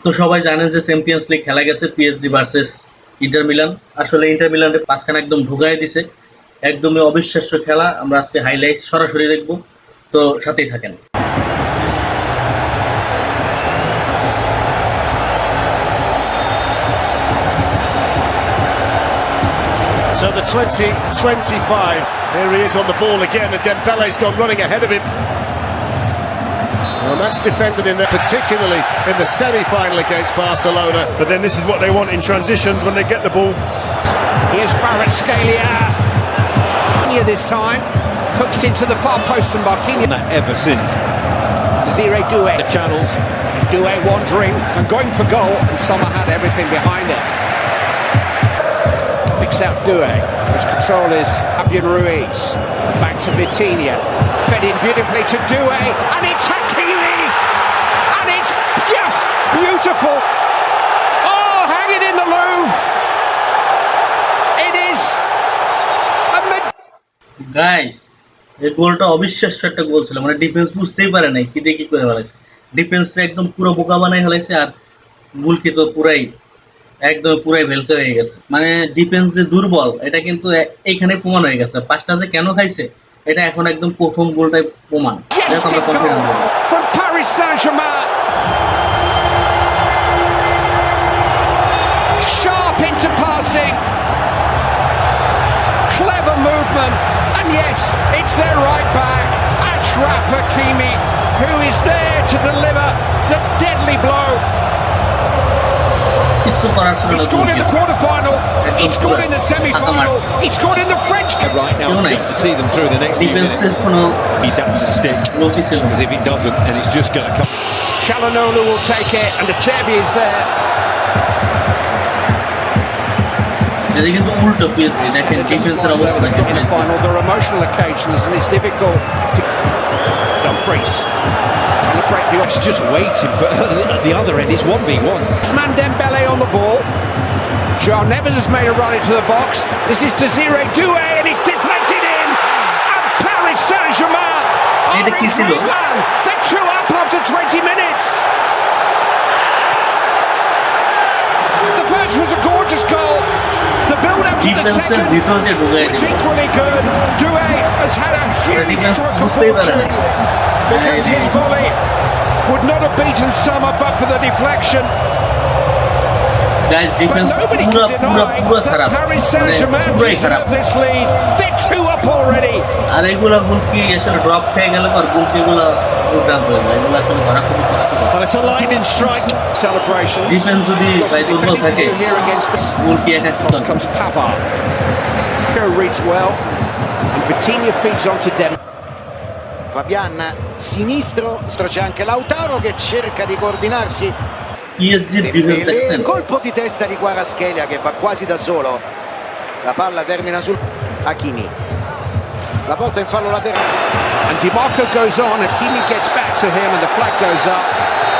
তো সবাই জানেন যে চ্যাম্পিয়ন্স লিগ খেলা গেছে পিএসজি ভার্সেস ইন্টার মিলান। আসলে ইন্টার মিলানের পাঁচখানা একদম ঢুকাই দিছে, একদমই অবিশ্বাস্য খেলা। আমরা আজকে হাইলাইট সরাসরি দেখব, তো সাথেই থাকেন। So the 20-25. Here he is on the ball again, and Dembele's gone running ahead of him. Well, that's defended in there, particularly in the semi-final against Barcelona. But then this is what they want in transitions when they get the ball. Here's Kvaratskhelia. This time, coached into the far post and Marquinhos. That ever since. Desiree Doué. The channels. Doué wandering and going for goal, and Sommer had everything behind it. Picks out Doué, whose control is Fabian Ruiz. Back to Vitinha. Fed in beautifully to Doué, and it's Hakimi! And it's just beautiful! Oh, hang it in the Louvre! It is a guys, এই গোলটা অবিশ্বাস্য একটা গোল ছিল। মানে defence বুঝতেই পারে নাই কি দিয়ে কি করে ফেলাইছে। ডিফেন্সটা একদম পুরো বোকা বানাই ফেলাইছে, আর গোলকি তো পুরাই ভেলকে হয়ে গেছে। মানে ডিফেন্স যে দুর্বল এটা কিন্তু এইখানে প্রমাণ হয়ে গেছে। পাঁচটা যে কেন খাইছে এটা এখন একদম প্রথম গোলটাই প্রমাণ। from Paris Saint-Germain. Sharp into passing. Clever movement. And yes, it's their right back, Achraf Hakimi, who is there to deliver the deadly blow. He scored in the quarter-final, he scored in the semi-final, he scored in the French Cup. Right now, just to see them through the next few minutes. Need that to stick, because if it doesn't, then it's just going to come. Çalhanoğlu will take it, and the Cherby is there. এটা কিন্তু উল্টো PSG, দেখেন ডিফেন্সের অবস্থা দেখেন। Final, there are emotional occasions, and it's difficult to... Dumfries trying to break the It's just waiting, but at the other end, it's 1v1. Ousmane Dembele on the ball. João Neves has made a run into the box. This is Desiree Doué, and it's deflected in. And Paris Saint-Germain are in dreamland. They're 2 up after 20 minutes. The first was a gorgeous goal. The build-up to the second was equally good. Doué has had a huge stroke of fortune, because his volley would not have beaten Sommer but for the deflection. Guys, But defence nobody পুরো can পুরো deny পুরো that খারাপ, Paris মানে Saint-Germain পুরোই খারাপ। deserve this lead. They're 2 up already. আর এগুলো গোলকি আসলে drop খেয়ে গেলে পর গোলকিগুলো দুর্দান্ত হয়ে যায়। এগুলো আসলে ধরা খুবই কষ্টকর। Well, it's a lightning strike. Celebrations. Defence যদি ভাই দুর্বল থাকে গোলকি একা কি Cross করবে? comes Pavard. Go reads well, and Vitinha feeds onto Dem. Fabian sinistro, c'è anche Lautaro che cerca di coordinarsi. PSG defence দেখছেন? Colpo di testa di Kvaratskhelia che va quasi da solo. La palla termina sul Hakimi. La porta in fallo laterale. And Di Marco goes on, and Hakimi gets back to him, and the flag goes up.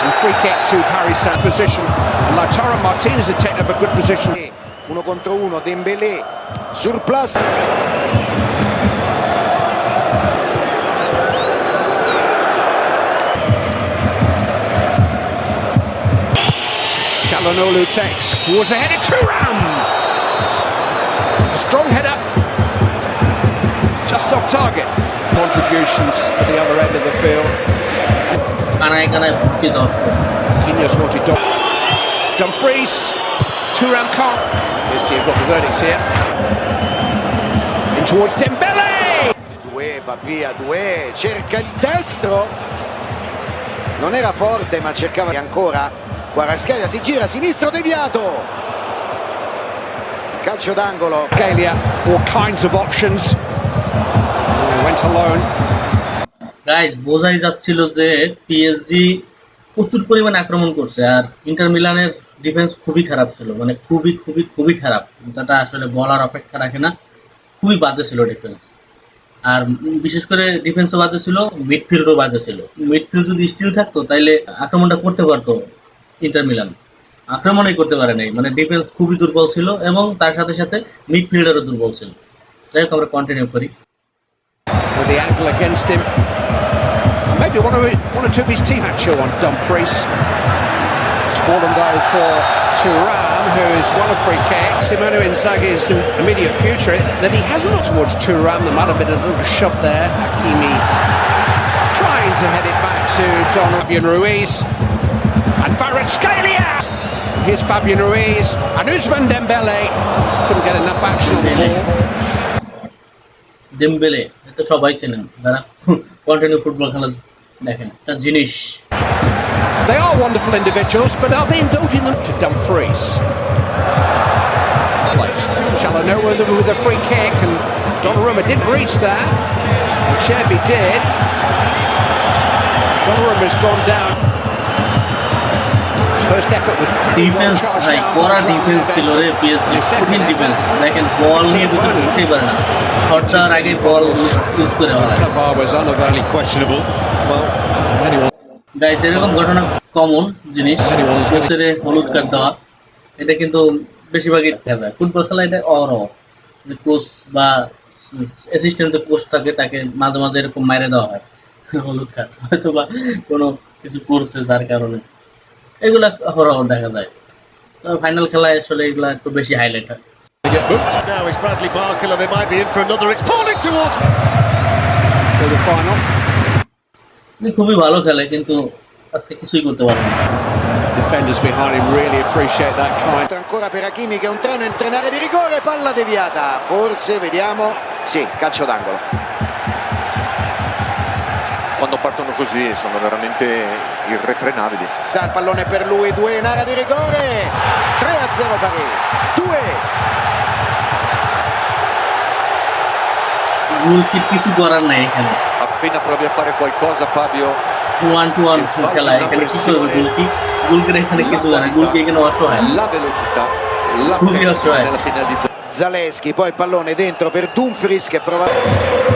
And free kick to Paris Saint position. And Lautaro Martinez has taken up a good position. 1 contro 1, Dembélé surplus. Çalhanoğlu takes towards the header, Thuram! It's a strong header, just off target. Contributions at the other end of the field. কানায় কানায় ভর্তি দর্শক। Marquinhos wanted Dumfries, Thuram can't. You've got the verdicts here. In towards Dembele! Doué va via, Doué cerca il destro. Non era forte ma cercava ancora. Kvaratskhelia si gira, sinistro deviato. Calcio d'angolo. Galia, all kinds of options. Went alone. Guys, বোঝাই যাচ্ছিল যে PSG প্রচুর পরিমাণে আক্রমণ করছে, আর inter মিলানের defence খুবই খারাপ ছিল। মানে খুবই খুবই খুবই খারাপ, যেটা আসলে বলার অপেক্ষা রাখে না। খুবই বাজে ছিল ডিফেন্স। আর বিশেষ করে ডিফেন্সও বাজে ছিল, মিডফিল্ডও বাজে ছিল। মিডফিল্ড যদি স্টিল থাকতো তাইলে আক্রমণটা করতে পারতো ইন্টার মিলান। আক্রমণই করতে পারে নাই, মানে ডিফেন্স খুবই দুর্বল ছিল এবং তার সাথে সাথে মিডফিল্ডারও দুর্বল ছিল। যাই হোক, আমরা কন্টিনিউ করি। With the angle against him. Maybe one or two of his team actually on Dumfries. It's fallen though for Thuram, who's won a free kick. Simone Inzaghi's immediate future. Then he has looked towards Thuram. There might have been a little shove there. Hakimi trying to head it back to Fabian Ruiz. And Kvaratskhelia! Here's Fabian Ruiz. And Ousmane Dembele. Just couldn't get enough action on the ball. Dembélé এটা সবাই চেনেন যারা continue football খেলা দেখেন একটা জিনিস They are wonderful individuals, but are they indulging them to Dumfries? Chalanoa with a free kick, and Donnarumma didn't reach that. Cherby did. Donnarumma's gone down. First effort was defence ভাই কড়া defence ছিল রে PSG কঠিন defence দেখেন বল নিয়ে দুটো করতেই পারে না শট দেওয়ার আগে বল ইউজ করে হয় VAR was unavoidably questionable. Well, anyone. Guys এরকম ঘটনা কমন জিনিস কোচের হলুদ কার্ড দেওয়া এটা কিন্তু বেশিরভাগই দেখা যায় ফুটবল খেলা এটা অহরহ যে কোচ বা অ্যাসিস্ট্যান্ট যে কোচ থাকে তাকে মাঝে মাঝে এরকম মাইরে দেওয়া হয় হলুদ কার্ড হয়তো বা কোনো কিছু করছে যার কারণে এগুলা অহরহ দেখা যায় তবে ফাইনাল খেলায় আসলে এগুলা একটু বেশি হাইলাইট হয় They get booked. Now is Bradley Barcola. They might be in for another. It's falling towards for the final. খুবই ভালো খেলে কিন্তু আজকে কিছুই করতে পারে না Defenders behind him really appreciate that kind. Ancora per Hakimi che è un treno in area di rigore, palla deviata. Forse, vediamo. Sì, calcio d'angolo. Quando partono così sono veramente irrefrenabili. Dà il pallone per lui, 2 in area di rigore. 3-0 Paris. 2. গোলকিপ কিছু করার নাই এখানে Appena provi a fare qualcosa, Fabio, 1-1 খেলা এখানে কি করবে গোলকিপ গোলকির এখানে কিছু করে না গোলকি এখানে অসহায় la velocità, la Come io tecnica so, nella finalizzazione. Zaleschi, poi il pallone dentro per Dumfries che prova.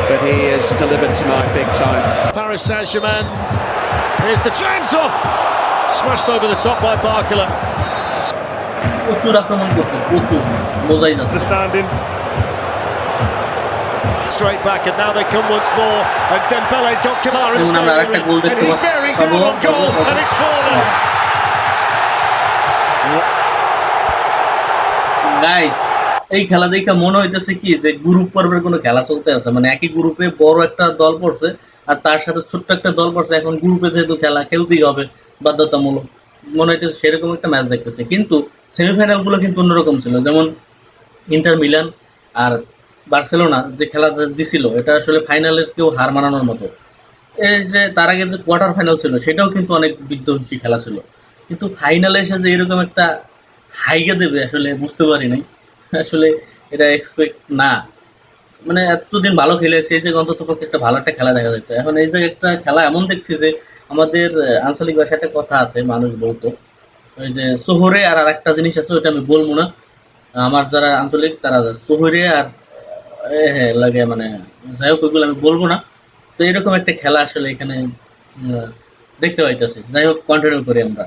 But he has delivered tonight big time. Paris Saint-Germain. Here's the chance off. Smashed over the top by Barcola. প্রচুর আক্রমণ করছে প্রচুর বোঝাই যাচ্ছে Understanding. Straight back, and now they come once more. And Dembele's got Kamara and যেমন আমরা আরেকটা গোল and দেখতে he's very good পাবো on goal, and it's fallen. Guys এই খেলা দেখে মনে হইতেছে কি যে গ্রুপ পর্বের কোনো খেলা চলতে আছে মানে একই গ্রুপে বড় একটা দল পড়ছে আর তার সাথে ছোট্ট একটা দল পড়ছে এখন গ্রুপে যেহেতু খেলা খেলতেই হবে বাধ্যতামূলক মনে হইতেছে সেরকম একটা ম্যাচ দেখতেছে কিন্তু সেমিফাইনাল গুলো কিন্তু অন্যরকম ছিল যেমন ইন্টার মিলান আর বার্সেলোনা যে খেলা দিছিল এটা আসলে ফাইনালের কেউ হার মানানোর মতো এই যে তার আগে যে কোয়ার্টার ফাইনাল ছিল সেটাও কিন্তু অনেক বিধ্বংসী খেলা ছিল কিন্তু ফাইনালে এসে যে এরকম একটা হাইগে দেবে আসলে বুঝতে পারি নাই আসলে এটা এক্সপেক্ট না মানে এতদিন ভালো খেলেছে এই যে অন্তত পক্ষে একটা ভালো একটা খেলা দেখা যেত এখন এই যে একটা খেলা এমন দেখছি যে আমাদের আঞ্চলিক ভাষায় একটা কথা আছে মানুষ বলতো ওই যে শহরে আর একটা জিনিস আছে ওইটা আমি বলবো না আমার যারা আঞ্চলিক তারা শহরে আর হ্যাঁ লাগে মানে যাই হোক ওইগুলো আমি বলবো না তো এরকম একটা খেলা আসলে এখানে দেখতে পাইতেছি যাই হোক কন্টিনিউ করি আমরা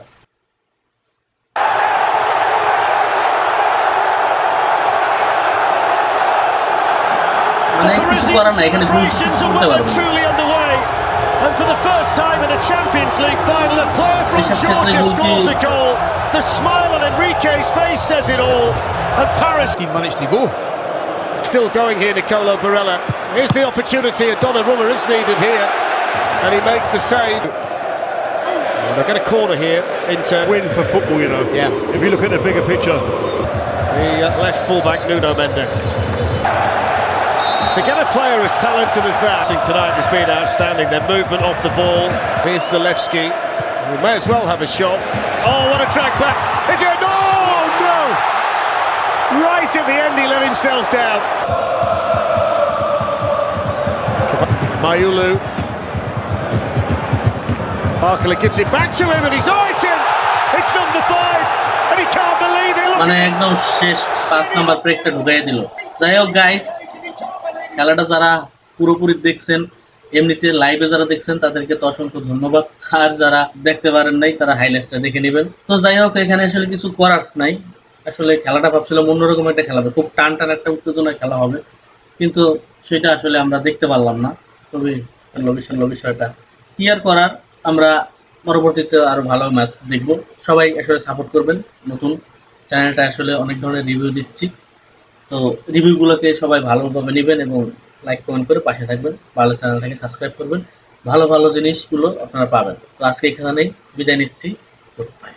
মানে কিছু করার না এখানে গোল কিছু করতে পারবো না And for the first time in a Champions League final, a player from Georgia scores a goal. The smile on Enrique's face says it all. And Paris still going here, Nicolo Barella. Here's the opportunity, and Donnarumma is needed here. And he makes the save. Well, they'll get a corner here into Win for football, you know. Yeah. If you look at the bigger picture. the left fullback Nuno Mendes. To get a player as talented as that tonight has been outstanding. Their movement off the ball. Here's Zalewski. We may as well have a shot. Oh, what a track back. Is it? No, no! Right at the end, he let himself down. Mayulu. Barcola gives it back to him, and he's it's in. It's number 5, and he can't believe it. মানে একদম শেষ 5 number ব্রেকটা ঢুকাই দিল যাই হোক guys খেলাটা যারা পুরোপুরি দেখছেন এমনিতে লাইভে যারা দেখছেন তাদেরকে তো অসংখ্য ধন্যবাদ আর যারা দেখতে পারেন নাই তারা হাইলাইটসটা দেখে নেবেন তো যাই হোক এখানে আসলে কিছু করার নাই আসলে খেলাটা ভাবছিলাম অন্যরকম একটা খেলা হবে খুব টান টান একটা উত্তেজনা খেলা হবে কিন্তু সেটা আসলে আমরা দেখতে পারলাম না তবে বিষয়টা কি আর করার আমরা পরবর্তীতে আরো ভালো ম্যাচ দেখবো। সবাই আসলে সাপোর্ট করবেন। নতুন চ্যানেলটা আসলে অনেক ধরনের রিভিউ দিচ্ছি, তো রিভিউগুলোকে সবাই ভালোভাবে নেবেন এবং লাইক কমেন্ট করে পাশে থাকবেন। ভালো চ্যানেলটাকে সাবস্ক্রাইব করবেন, ভালো ভালো জিনিসগুলো আপনারা পাবেন। তো আজকে এখানেই বিদায় নিচ্ছি। Good bye.